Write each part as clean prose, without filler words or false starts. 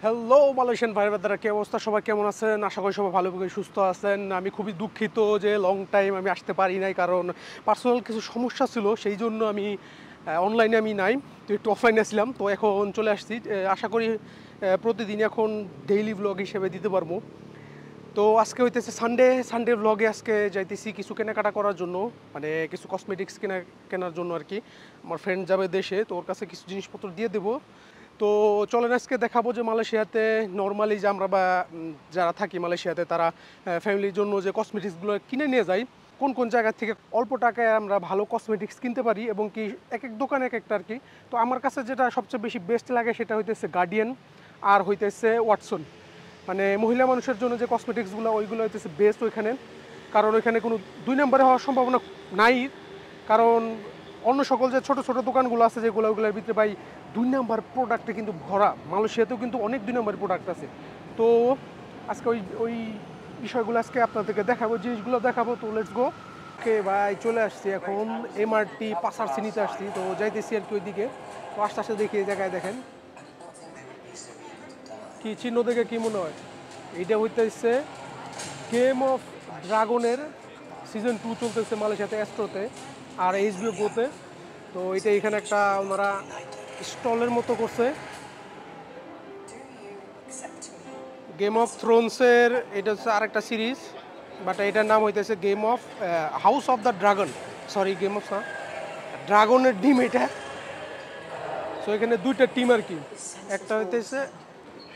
Hello Malaysian ভাই ব্রাদাররা, কি অবস্থা? সবাই কেমন আছেন? আশা করি সবাই ভালোভাবে সুস্থ আছেন। আমি খুবই দুঃখিত যে লং টাইম আমি আসতে পারি নাই, কারণ পার্সোনাল কিছু সমস্যা ছিল, সেই জন্য আমি অনলাইনে আমি নাই, তো একটু অফলাইনে ছিলাম। তো এখন চলে আসছি। আশা করি প্রতিদিন এখন ডেইলি ব্লগ হিসেবে দিতে পারবো। তো আজকে হইতেছে সানডে ব্লগে আজকে যাইতেছি কিছু কেনাকাটা করার জন্য, মানে কিছু কসমেটিক্স কেনার জন্য আর কি। আমার ফ্রেন্ড যাবে দেশে, তো ওর কাছে কিছু জিনিসপত্র দিয়ে দেবো। তো চলেন আজকে দেখাবো যে মালয়েশিয়াতে নর্মালি যে আমরা যারা থাকি মালয়েশিয়াতে, তারা ফ্যামিলির জন্য যে কসমেটিক্সগুলো কিনে নিয়ে যায়, কোন কোন জায়গা থেকে অল্প টাকায় আমরা ভালো কসমেটিক্স কিনতে পারি, এবং কি এক এক দোকানে এক একটা আর কি। তো আমার কাছে যেটা সবচেয়ে বেশি বেস্ট লাগে সেটা হইতেছে গার্ডিয়ান আর হইতেছে ওয়াটসন। মানে মহিলা মানুষের জন্য যে কসমেটিক্সগুলো, ওইগুলো হইতেছে বেস্ট ওইখানে, কারণ ওইখানে কোনো দুই নম্বরে হওয়ার সম্ভাবনা নাই। কারণ অন্য সকল যে ছোট ছোট দোকানগুলো আছে যেগুলো, ওইগুলোর ভিতরে ভাই দুই নাম্বার প্রোডাক্টে কিন্তু ভরা। মালয়েশিয়াতেও কিন্তু অনেক দুই নম্বরের প্রোডাক্ট আছে। তো আজকে ওই ওই বিষয়গুলো আজকে আপনাদেরকে দেখাবো, জিনিসগুলো দেখাবো। তো লেটস গো। ওকে ভাই, চলে আসছি এখন এমআরটি পাসার সিনিতে আসছি, তো যাইতেছি আর কি ওইদিকে। তো আস্তে আস্তে দেখি এই জায়গায় দেখেন কি চিহ্ন দেখে কি মনে হয়, এইটা হইতেছে গেম অফ ড্রাগনের সিজন 2 চলতেছে মালয়েশিয়াতে অ্যাস্ট্রোতে আর এইচবিও গোতে। তো এটা এখানে একটা ওনারা স্টলের মতো করছে। গেম অফ থ্রোনসের এটা হচ্ছে আরেকটা সিরিজ, বাট এটার নাম হইতেছে game of house of the dragon. Sorry, game of ড্রাগনের টিম এটা। সো এখানে দুইটা টিম আর কি, একটা হইতেছে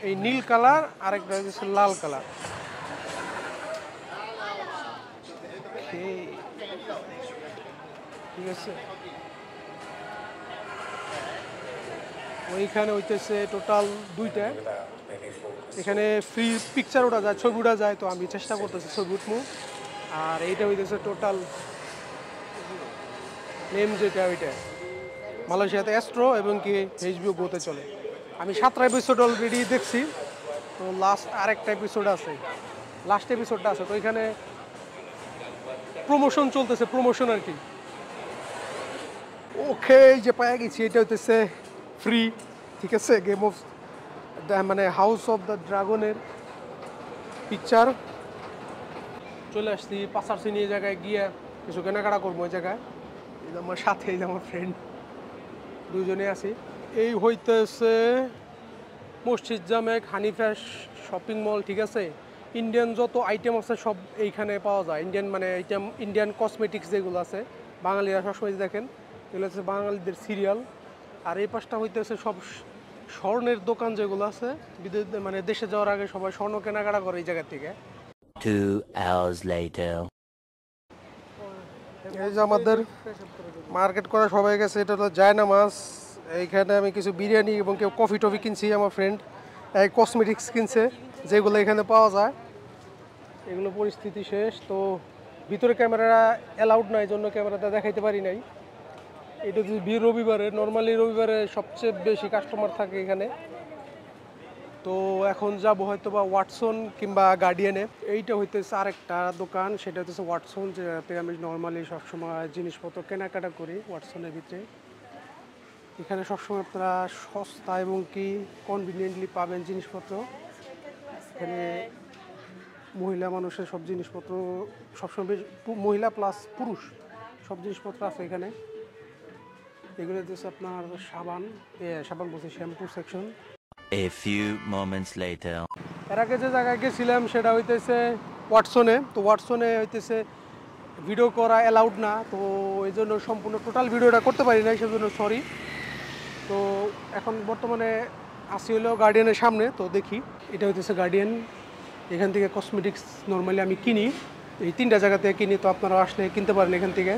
এই নীল কালার আর একটা হইতেছে লাল কালার। ঠিক আছে, ওইখানে হইতেছে টোটাল দুইটা। এখানে ফ্রি পিকচার ওঠা যায়, ছবি ওঠা যায়, তো আমি চেষ্টা করতেছি ছবি উঠবো। আর এইটা হইতেছে টোটাল নেম যেটা, ওইটা মালয়েশিয়াতে অ্যাস্ট্রো এবং কি এইচবিও গোতে চলে। আমি 7টা এপিসোড অলরেডি দেখছি, তো লাস্ট আরেকটা এপিসোড আছে, লাস্ট এপিসোডটা আছে। তো এখানে প্রমোশন চলতেছে, প্রমোশন আর কি। ওকে, এই যে পাওয়া গেছি, এটা হইতেছে ফ্রি। ঠিক আছে, গেম অফ মানে হাউস অফ দ্য ড্রাগনের পিকচার। চলে আসছি পাসারসি নিয়ে জায়গায় গিয়ে কিছু কেনাকাটা করবো ওই জায়গায়। এই যে আমার সাথে, এই যে আমার ফ্রেন্ড, দুজনে আছি। এই হইতেছে মসজিদ জামেক হানিফা শপিং মল। ঠিক আছে, ইন্ডিয়ান যত আইটেম আছে সব এইখানে পাওয়া যায়। ইন্ডিয়ান মানে আইটেম, ইন্ডিয়ান কসমেটিক্স যেগুলো আছে, বাঙালিরা সবসময় দেখেন এগুলো হচ্ছে বাঙালিদের সিরিয়াল। আর এই পাশটা হইতেছে সব স্বর্ণের দোকান যেগুলো আছে, বিদেশ মানে দেশে যাওয়ার আগে সবাই স্বর্ণ কেনাকাটা করে এই জায়গা থেকে। 2 hours later. এই যে আমাদের মার্কেট করা সবাই গেছে, এটা হলো জায়না মাছ। এইখানে আমি কিছু বিরিয়ানি এবং কেউ কফি টফি কিনছি। আমার ফ্রেন্ড এই কসমেটিক্স কিনছে যেগুলো এখানে পাওয়া যায়। এগুলো পরিস্থিতি শেষ। তো ভিতরে ক্যামেরা অ্যালাউড নাই, জন্য ক্যামেরাটা দেখাইতে পারি নাই। এটা যদি রবিবারে, নর্মালি রবিবারে সবচেয়ে বেশি কাস্টমার থাকে এখানে। তো এখন যাবো হয়তো বা ওয়াটসন কিংবা গার্ডিয়ানে। এইটা হইতেছে আরেকটা দোকান, সেটা হইতেছে ওয়াটসন, যেটাতে আমি নর্মালি সবসময় জিনিসপত্র কেনাকাটা করি ওয়াটসনের ভিতরে। এখানে সবসময় আপনারা সস্তা এবং কি কনভিনিয়েন্টলি পাবেন জিনিসপত্র। এখানে মহিলা মানুষের সব জিনিসপত্র সবসময় মহিলা প্লাস পুরুষ সব জিনিসপত্র আছে এখানে। এগুলো হচ্ছে আপনার সাবান বলছে shampoo section. A few moments later. এর আগে যে জায়গায় গেছিলাম সেটা হইতেছে ওয়াটসনে। তো ওয়াটসনে হইতেছে ভিডিও করা অ্যালাউড না, তো এই জন্য সম্পূর্ণ টোটাল ভিডিওটা করতে পারি না, সেজন্য সরি। তো এখন বর্তমানে আসি হলো গার্ডিয়ানের সামনে, তো দেখি। এটা হইতেছে গার্ডিয়ান, এখান থেকে কসমেটিক্স নর্মালি আমি কিনি, এই 3টা জায়গা থেকে কিনি। তো আপনারা আসলে কিনতে পারেন এখান থেকে।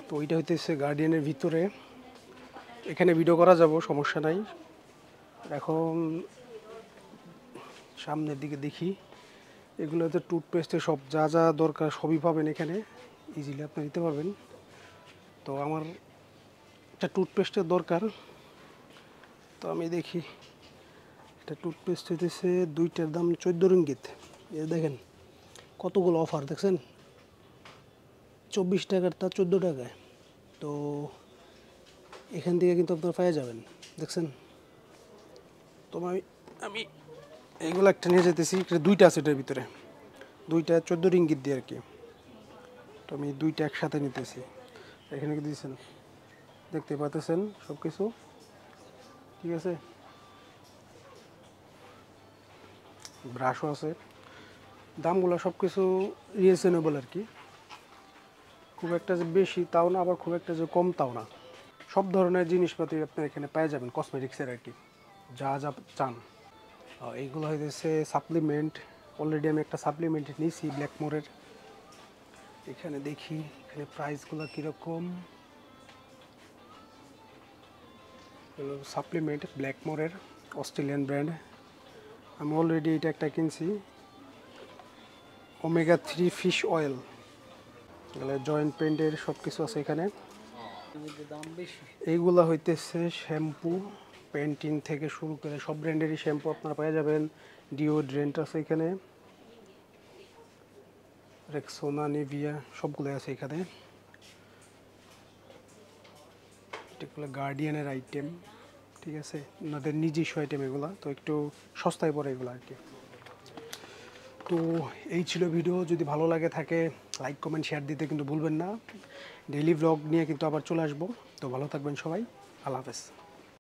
তো এটা হইতেছে গার্ডিয়ানের ভিতরে, এখানে ভিডিও করা যাব, সমস্যা নাই। এখন সামনের দিকে দেখি, এগুলো হচ্ছে টুথপেস্টের সব যা যা দরকার সবই পাবেন এখানে, ইজিলি আপনি নিতে পারবেন। তো আমার একটা টুথপেস্টের দরকার, তো আমি দেখি। একটা টুথপেস্ট হইতেছে, দুইটার দাম 14 রিঙ্গিত। এ দেখেন কতগুলো অফার দেখছেন, 24 টাকার তা 14 টাকায়। তো এখান থেকে কিন্তু আপনারা পেয়ে যাবেন, দেখছেন। তো আমি এইগুলো একটা নিয়ে যেতেছি, দুইটা আছে এটার ভিতরে, দুইটা 14 রিঙ্গিত দিয়ে আর কি। তো আমি দুইটা একসাথে নিতেছি। এখানে কি দিয়েছেন দেখতে পাচ্ছেন সব কিছু ঠিক আছে, ব্রাশও আছে, দামগুলো সব কিছু রিজনেবল আর কি, খুব একটা যে বেশি তাও না, আবার খুব একটা যে কম তাও না। সব ধরনের জিনিসপাতি আপনি এখানে পেয়ে যাবেন কসমেটিক্সের আর কি, যা যা চান। এইগুলো হইতেছে সাপ্লিমেন্ট, অলরেডি আমি একটা সাপ্লিমেন্ট নিয়েছি ব্ল্যাকমোরের। এখানে দেখি এখানে প্রাইসগুলো কীরকম। সাপ্লিমেন্ট ব্ল্যাকমোরের, অস্ট্রেলিয়ান ব্র্যান্ড। আমি অলরেডি এটা একটা কিনছি, ওমেগা 3 ফিশ অয়েল, জয়েন্ট পেন্টের সব কিছু আছে এখানে। এইগুলা হইতেছে শ্যাম্পু, পেন্টিং থেকে শুরু করে সব ব্র্যান্ডেরই শ্যাম্পু আপনারা পেয়ে যাবেন। ডিওড্রেন্ট আছে এখানে, রেক্সোনা, নিভিয়া সবগুলো আছে এখানে। এগুলো গার্ডিয়ানের আইটেম, ঠিক আছে, ওনাদের নিজস্ব আইটেম এগুলো, তো একটু সস্তায় পড়ে এগুলো আর কি। তো এই ছিল ভিডিও, যদি ভালো লাগে থাকে লাইক কমেন্ট শেয়ার দিতে কিন্তু ভুলবেন না। ডেইলি ব্লগ নিয়ে কিন্তু আবার চলে আসবো। তো ভালো থাকবেন সবাই, আল্লাহ হাফেজ।